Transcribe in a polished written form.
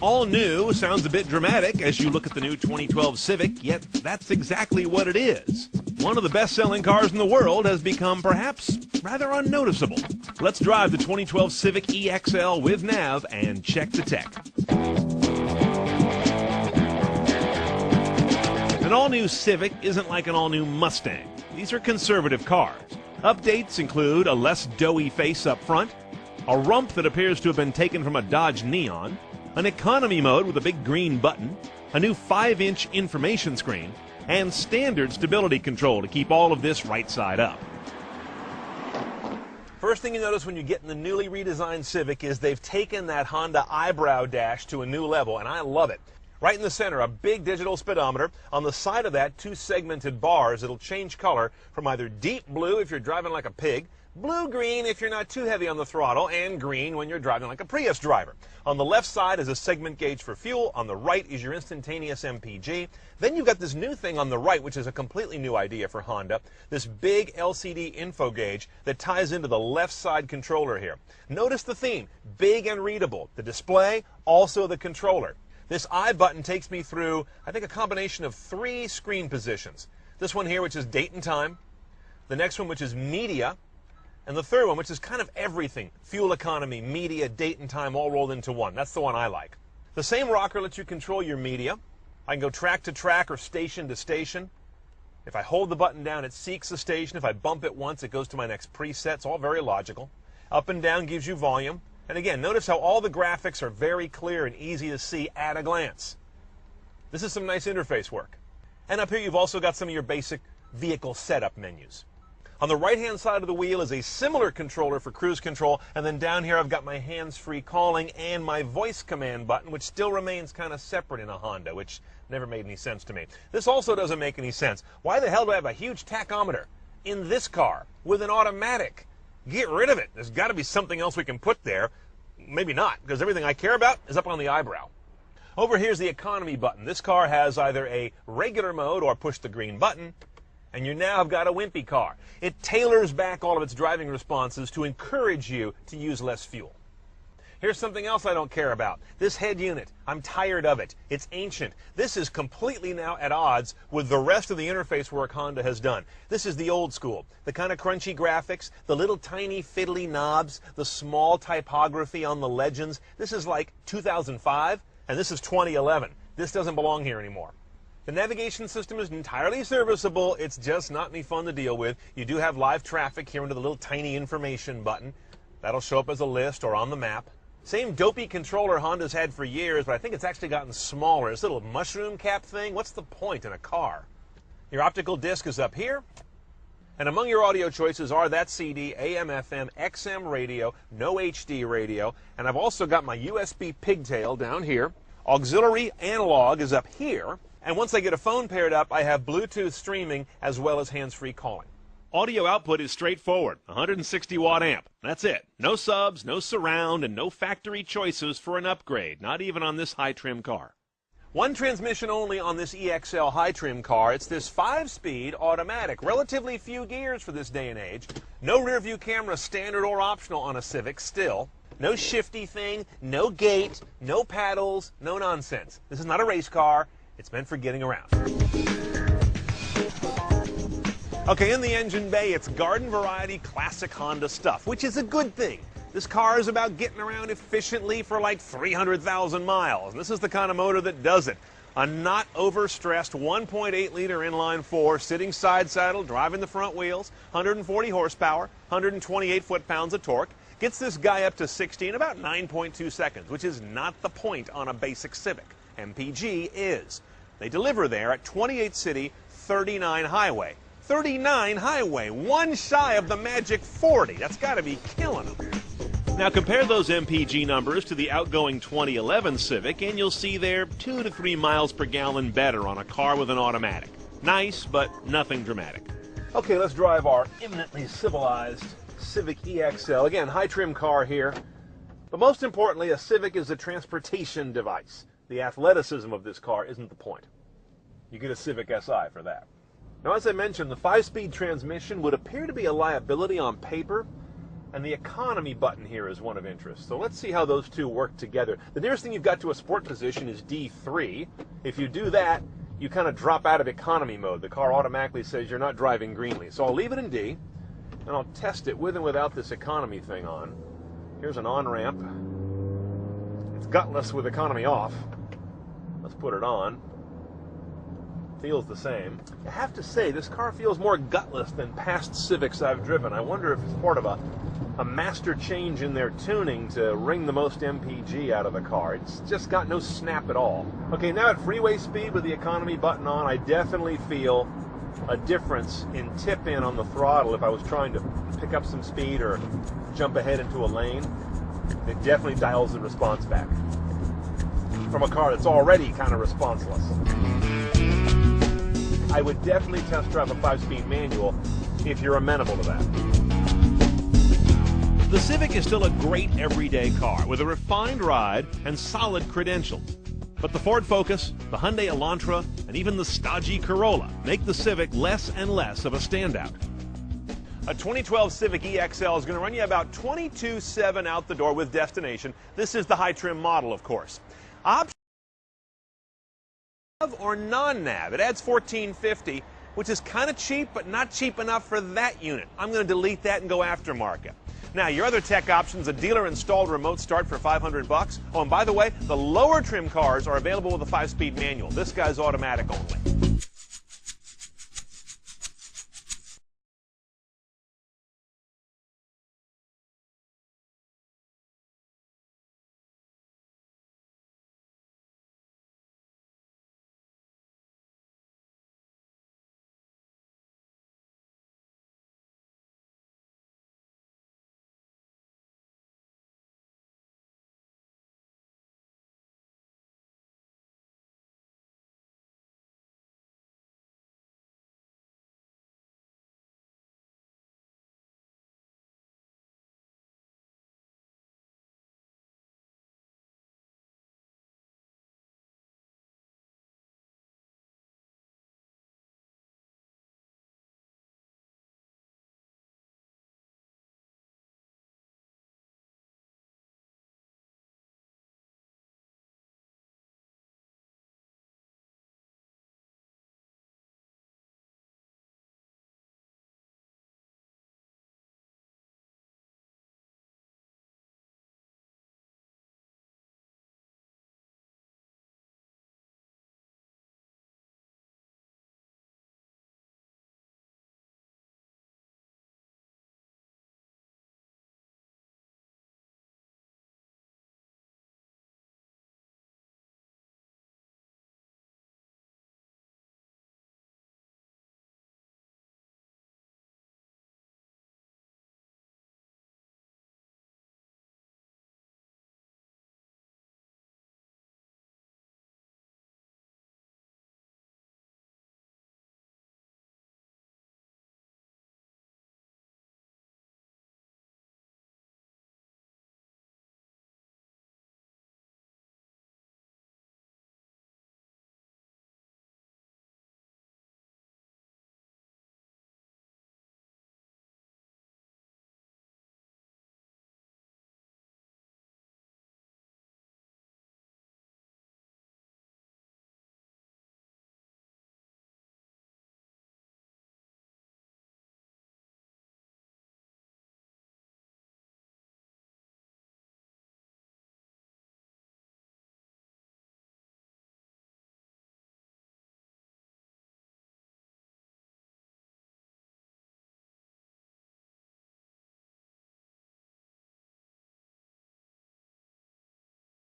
All new sounds a bit dramatic as you look at the new 2012 Civic, yet that's exactly what it is. One of the best-selling cars in the world has become perhaps rather unnoticeable. Let's drive the 2012 Civic EXL with nav and check the tech. An all-new Civic isn't like an all-new Mustang. These are conservative cars. Updates include a less doughy face up front, a rump that appears to have been taken from a Dodge Neon, an economy mode with a big green button, a new 5-inch information screen, and standard stability control to keep all of this right side up. First thing you notice when you get in the newly redesigned Civic is they've taken that Honda eyebrow dash to a new level, and I love it. Right in the center, a big digital speedometer. On the side of that, 2 segmented bars. It'll change color from either deep blue if you're driving like a pig, blue-green if you're not too heavy on the throttle, and green when you're driving like a Prius driver. On the left side is a segment gauge for fuel. On the right is your instantaneous MPG. Then you've got this new thing on the right, which is a completely new idea for Honda, this big LCD info gauge that ties into the left side controller here. Notice the theme, big and readable. The display, also the controller. This I button takes me through, I think, a combination of 3 screen positions. This one here, which is date and time. The next one, which is media. And the third one, which is kind of everything. Fuel economy, media, date and time, all rolled into one. That's the one I like. The same rocker lets you control your media. I can go track to track or station to station. If I hold the button down, it seeks the station. If I bump it once, it goes to my next preset. It's all very logical. Up and down gives you volume. And again, notice how all the graphics are very clear and easy to see at a glance. This is some nice interface work. And up here you've also got some of your basic vehicle setup menus. On the right-hand side of the wheel is a similar controller for cruise control, and then down here I've got my hands-free calling and my voice command button, which still remains kind of separate in a Honda, which never made any sense to me. This also doesn't make any sense. Why the hell do I have a huge tachometer in this car with an automatic? Get rid of it. There's got to be something else we can put there. Maybe not, because everything I care about is up on the eyebrow. Over here's the economy button. This car has either a regular mode or push the green button, and you now have got a wimpy car. It tailors back all of its driving responses to encourage you to use less fuel. Here's something else I don't care about. This head unit. I'm tired of it. It's ancient. This is completely now at odds with the rest of the interface work Honda has done. This is the old school. The kind of crunchy graphics, the little tiny fiddly knobs, the small typography on the legends. This is like 2005, and this is 2011. This doesn't belong here anymore. The navigation system is entirely serviceable. It's just not any fun to deal with. You do have live traffic here under the little tiny information button. That'll show up as a list or on the map. Same dopey controller Honda's had for years, but I think it's actually gotten smaller. This little mushroom cap thing, what's the point in a car? Your optical disc is up here. And among your audio choices are that CD, AM, FM, XM radio, no HD radio. And I've also got my USB pigtail down here. Auxiliary analog is up here. And once I get a phone paired up, I have Bluetooth streaming as well as hands-free calling. Audio output is straightforward, 160 watt amp. That's it. No subs, no surround, and no factory choices for an upgrade, not even on this high trim car. One transmission only on this EXL high trim car. It's this 5-speed automatic. Relatively few gears for this day and age. No rear view camera, standard or optional on a Civic still. No shifty thing, no gate, no paddles, no nonsense. This is not a race car. It's meant for getting around. Okay, in the engine bay, it's garden variety classic Honda stuff, which is a good thing. This car is about getting around efficiently for like 300,000 miles. And this is the kind of motor that does it. A not overstressed 1.8-liter inline-4 sitting side saddle, driving the front wheels, 140 horsepower, 128 foot-pounds of torque. Gets this guy up to 60 in about 9.2 seconds, which is not the point on a basic Civic. MPG is. They deliver there at 28 city, 39 highway. 39 highway, one shy of the magic 40. That's got to be killing them. Now compare those MPG numbers to the outgoing 2011 Civic, and you'll see they're 2 to 3 miles per gallon better on a car with an automatic. Nice, but nothing dramatic. Okay, let's drive our eminently civilized Civic EXL. Again, high trim car here. But most importantly, a Civic is a transportation device. The athleticism of this car isn't the point. You get a Civic Si for that. Now, as I mentioned, the 5-speed transmission would appear to be a liability on paper, And the economy button here is one of interest. So let's see how those two work together. The nearest thing you've got to a sport position is D3. If you do that, you kind of drop out of economy mode. The car automatically says you're not driving greenly. So I'll leave it in D, and I'll test it with and without this economy thing on. Here's an on-ramp. It's gutless with economy off. Let's put it on. Feels the same. I have to say, this car feels more gutless than past Civics I've driven. I wonder if it's part of a master change in their tuning to wring the most MPG out of the car. It's just got no snap at all. Okay, now at freeway speed with the economy button on, I definitely feel a difference in tip-in on the throttle if I was trying to pick up some speed or jump ahead into a lane. It definitely dials the response back from a car that's already kind of responseless. I would definitely test drive a 5-speed manual if you're amenable to that. The Civic is still a great everyday car with a refined ride and solid credentials. But the Ford Focus, the Hyundai Elantra, and even the stodgy Corolla make the Civic less and less of a standout. A 2012 Civic EXL is going to run you about $22,700 out the door with destination. This is the high trim model, of course. Option or non-nav. It adds $1,450, which is kind of cheap, but not cheap enough for that unit. I'm going to delete that and go aftermarket. Now, your other tech options, a dealer-installed remote start for $500. Oh, and by the way, the lower trim cars are available with a 5-speed manual. This guy's automatic only.